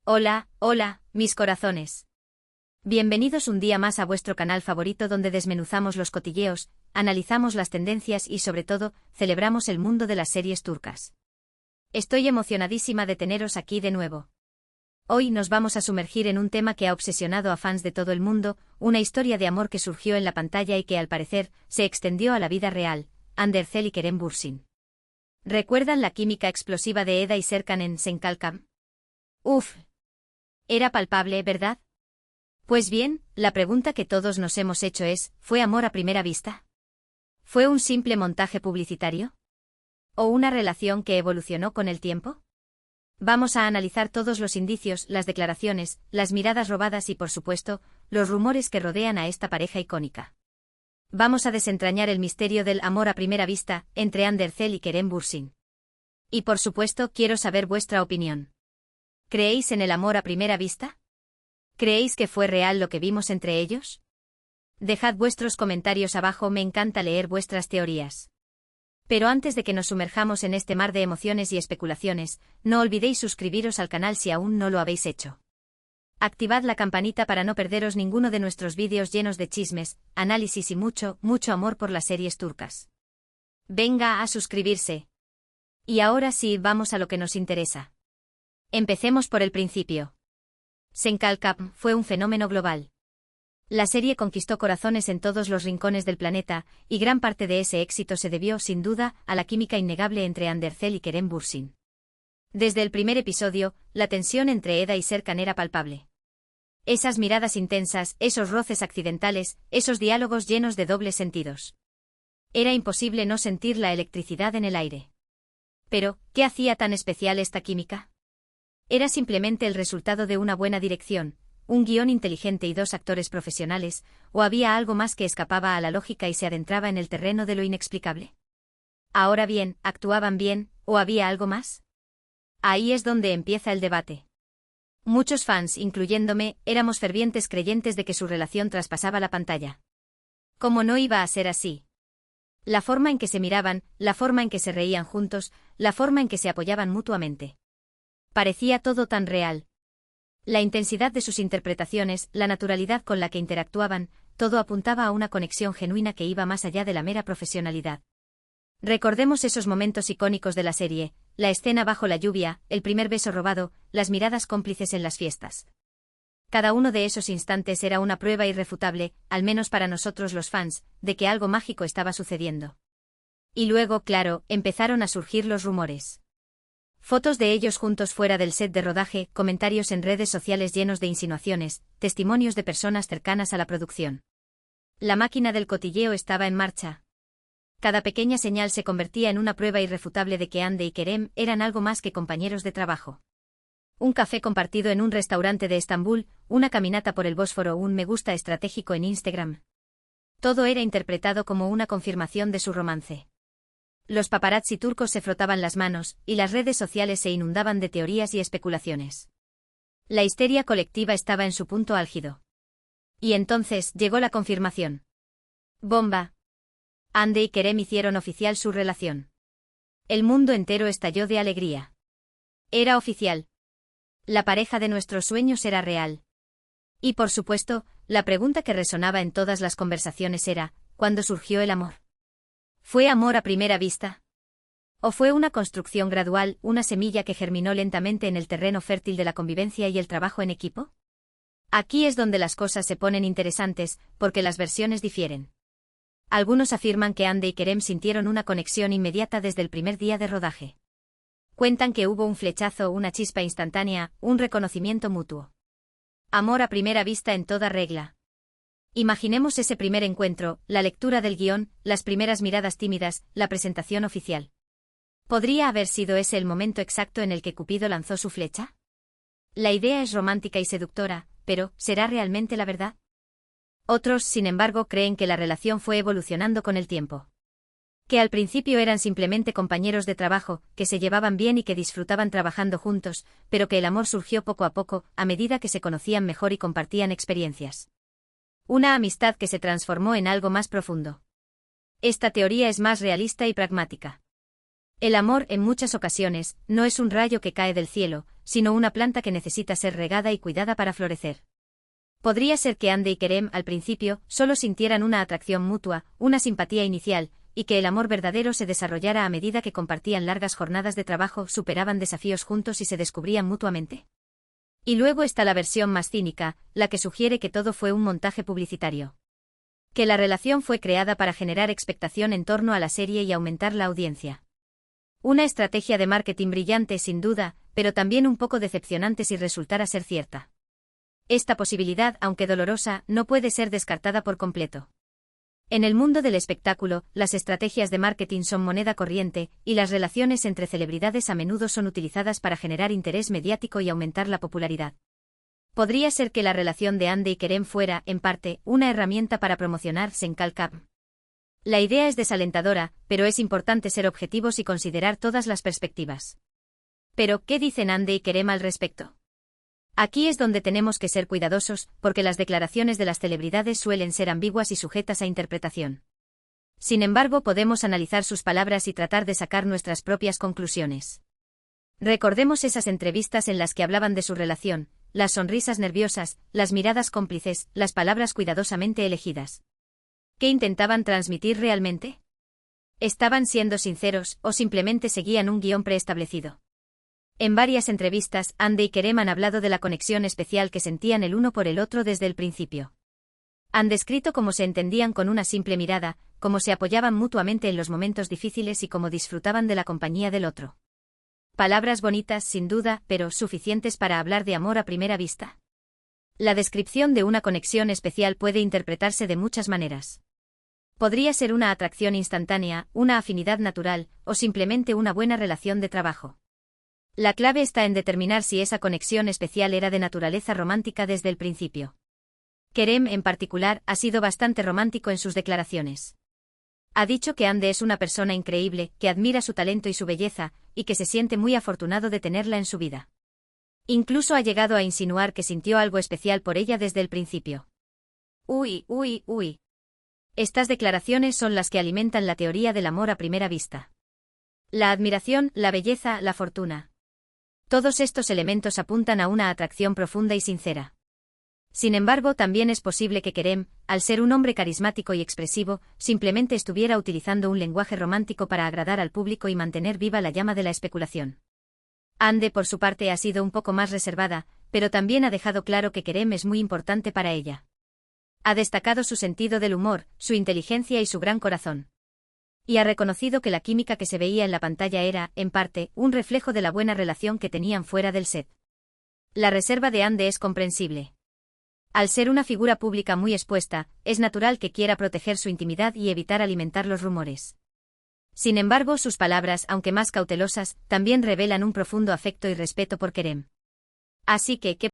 Hola, hola, mis corazones. Bienvenidos un día más a vuestro canal favorito donde desmenuzamos los cotilleos, analizamos las tendencias y sobre todo, celebramos el mundo de las series turcas. Estoy emocionadísima de teneros aquí de nuevo. Hoy nos vamos a sumergir en un tema que ha obsesionado a fans de todo el mundo, una historia de amor que surgió en la pantalla y que al parecer, se extendió a la vida real, Hande Erçel y Kerem Bürsin. ¿Recuerdan la química explosiva de Eda y Serkan en Senkalkam? Uf. Era palpable, ¿verdad? Pues bien, la pregunta que todos nos hemos hecho es, ¿fue amor a primera vista? ¿Fue un simple montaje publicitario? ¿O una relación que evolucionó con el tiempo? Vamos a analizar todos los indicios, las declaraciones, las miradas robadas y por supuesto, los rumores que rodean a esta pareja icónica. Vamos a desentrañar el misterio del amor a primera vista entre Hande Erçel y Kerem Bürsin. Y por supuesto, quiero saber vuestra opinión. ¿Creéis en el amor a primera vista? ¿Creéis que fue real lo que vimos entre ellos? Dejad vuestros comentarios abajo, me encanta leer vuestras teorías. Pero antes de que nos sumerjamos en este mar de emociones y especulaciones, no olvidéis suscribiros al canal si aún no lo habéis hecho. Activad la campanita para no perderos ninguno de nuestros vídeos llenos de chismes, análisis y mucho, mucho amor por las series turcas. Venga a suscribirse. Y ahora sí, vamos a lo que nos interesa. Empecemos por el principio. Senkalkam fue un fenómeno global. La serie conquistó corazones en todos los rincones del planeta, y gran parte de ese éxito se debió, sin duda, a la química innegable entre Hande Erçel y Kerem Bürsin. Desde el primer episodio, la tensión entre Eda y Serkan era palpable. Esas miradas intensas, esos roces accidentales, esos diálogos llenos de dobles sentidos. Era imposible no sentir la electricidad en el aire. Pero, ¿qué hacía tan especial esta química? ¿Era simplemente el resultado de una buena dirección, un guión inteligente y dos actores profesionales, o había algo más que escapaba a la lógica y se adentraba en el terreno de lo inexplicable? Ahora bien, ¿actuaban bien, o había algo más? Ahí es donde empieza el debate. Muchos fans, incluyéndome, éramos fervientes creyentes de que su relación traspasaba la pantalla. ¿Cómo no iba a ser así? La forma en que se miraban, la forma en que se reían juntos, la forma en que se apoyaban mutuamente. Parecía todo tan real. La intensidad de sus interpretaciones, la naturalidad con la que interactuaban, todo apuntaba a una conexión genuina que iba más allá de la mera profesionalidad. Recordemos esos momentos icónicos de la serie, la escena bajo la lluvia, el primer beso robado, las miradas cómplices en las fiestas. Cada uno de esos instantes era una prueba irrefutable, al menos para nosotros los fans, de que algo mágico estaba sucediendo. Y luego, claro, empezaron a surgir los rumores. Fotos de ellos juntos fuera del set de rodaje, comentarios en redes sociales llenos de insinuaciones, testimonios de personas cercanas a la producción. La máquina del cotilleo estaba en marcha. Cada pequeña señal se convertía en una prueba irrefutable de que Hande y Kerem eran algo más que compañeros de trabajo. Un café compartido en un restaurante de Estambul, una caminata por el Bósforo, un me gusta estratégico en Instagram. Todo era interpretado como una confirmación de su romance. Los paparazzi turcos se frotaban las manos, y las redes sociales se inundaban de teorías y especulaciones. La histeria colectiva estaba en su punto álgido. Y entonces llegó la confirmación. ¡Bomba! Hande y Kerem hicieron oficial su relación. El mundo entero estalló de alegría. Era oficial. La pareja de nuestros sueños era real. Y por supuesto, la pregunta que resonaba en todas las conversaciones era, ¿cuándo surgió el amor? ¿Fue amor a primera vista? ¿O fue una construcción gradual, una semilla que germinó lentamente en el terreno fértil de la convivencia y el trabajo en equipo? Aquí es donde las cosas se ponen interesantes, porque las versiones difieren. Algunos afirman que Hande y Kerem sintieron una conexión inmediata desde el primer día de rodaje. Cuentan que hubo un flechazo, una chispa instantánea, un reconocimiento mutuo. Amor a primera vista en toda regla. Imaginemos ese primer encuentro, la lectura del guión, las primeras miradas tímidas, la presentación oficial. ¿Podría haber sido ese el momento exacto en el que Cupido lanzó su flecha? La idea es romántica y seductora, pero ¿será realmente la verdad? Otros, sin embargo, creen que la relación fue evolucionando con el tiempo. Que al principio eran simplemente compañeros de trabajo, que se llevaban bien y que disfrutaban trabajando juntos, pero que el amor surgió poco a poco, a medida que se conocían mejor y compartían experiencias. Una amistad que se transformó en algo más profundo. Esta teoría es más realista y pragmática. El amor, en muchas ocasiones, no es un rayo que cae del cielo, sino una planta que necesita ser regada y cuidada para florecer. Podría ser que Andy y Kerem, al principio, solo sintieran una atracción mutua, una simpatía inicial, y que el amor verdadero se desarrollara a medida que compartían largas jornadas de trabajo, superaban desafíos juntos y se descubrían mutuamente. Y luego está la versión más cínica, la que sugiere que todo fue un montaje publicitario. Que la relación fue creada para generar expectación en torno a la serie y aumentar la audiencia. Una estrategia de marketing brillante sin duda, pero también un poco decepcionante si resultara ser cierta. Esta posibilidad, aunque dolorosa, no puede ser descartada por completo. En el mundo del espectáculo, las estrategias de marketing son moneda corriente, y las relaciones entre celebridades a menudo son utilizadas para generar interés mediático y aumentar la popularidad. Podría ser que la relación de Andy y Kerem fuera, en parte, una herramienta para promocionar Senkalkap. La idea es desalentadora, pero es importante ser objetivos y considerar todas las perspectivas. Pero, ¿qué dicen Andy y Kerem al respecto? Aquí es donde tenemos que ser cuidadosos, porque las declaraciones de las celebridades suelen ser ambiguas y sujetas a interpretación. Sin embargo, podemos analizar sus palabras y tratar de sacar nuestras propias conclusiones. Recordemos esas entrevistas en las que hablaban de su relación, las sonrisas nerviosas, las miradas cómplices, las palabras cuidadosamente elegidas. ¿Qué intentaban transmitir realmente? ¿Estaban siendo sinceros o simplemente seguían un guión preestablecido? En varias entrevistas, Andy y Kerem han hablado de la conexión especial que sentían el uno por el otro desde el principio. Han descrito cómo se entendían con una simple mirada, cómo se apoyaban mutuamente en los momentos difíciles y cómo disfrutaban de la compañía del otro. Palabras bonitas, sin duda, pero ¿suficientes para hablar de amor a primera vista? La descripción de una conexión especial puede interpretarse de muchas maneras. Podría ser una atracción instantánea, una afinidad natural, o simplemente una buena relación de trabajo. La clave está en determinar si esa conexión especial era de naturaleza romántica desde el principio. Kerem, en particular, ha sido bastante romántico en sus declaraciones. Ha dicho que Andy es una persona increíble, que admira su talento y su belleza, y que se siente muy afortunado de tenerla en su vida. Incluso ha llegado a insinuar que sintió algo especial por ella desde el principio. Uy. Estas declaraciones son las que alimentan la teoría del amor a primera vista. La admiración, la belleza, la fortuna. Todos estos elementos apuntan a una atracción profunda y sincera. Sin embargo, también es posible que Kerem, al ser un hombre carismático y expresivo, simplemente estuviera utilizando un lenguaje romántico para agradar al público y mantener viva la llama de la especulación. Andy, por su parte, ha sido un poco más reservada, pero también ha dejado claro que Kerem es muy importante para ella. Ha destacado su sentido del humor, su inteligencia y su gran corazón. Y ha reconocido que la química que se veía en la pantalla era, en parte, un reflejo de la buena relación que tenían fuera del set. La reserva de Andy es comprensible. Al ser una figura pública muy expuesta, es natural que quiera proteger su intimidad y evitar alimentar los rumores. Sin embargo, sus palabras, aunque más cautelosas, también revelan un profundo afecto y respeto por Kerem. Así que, ¿qué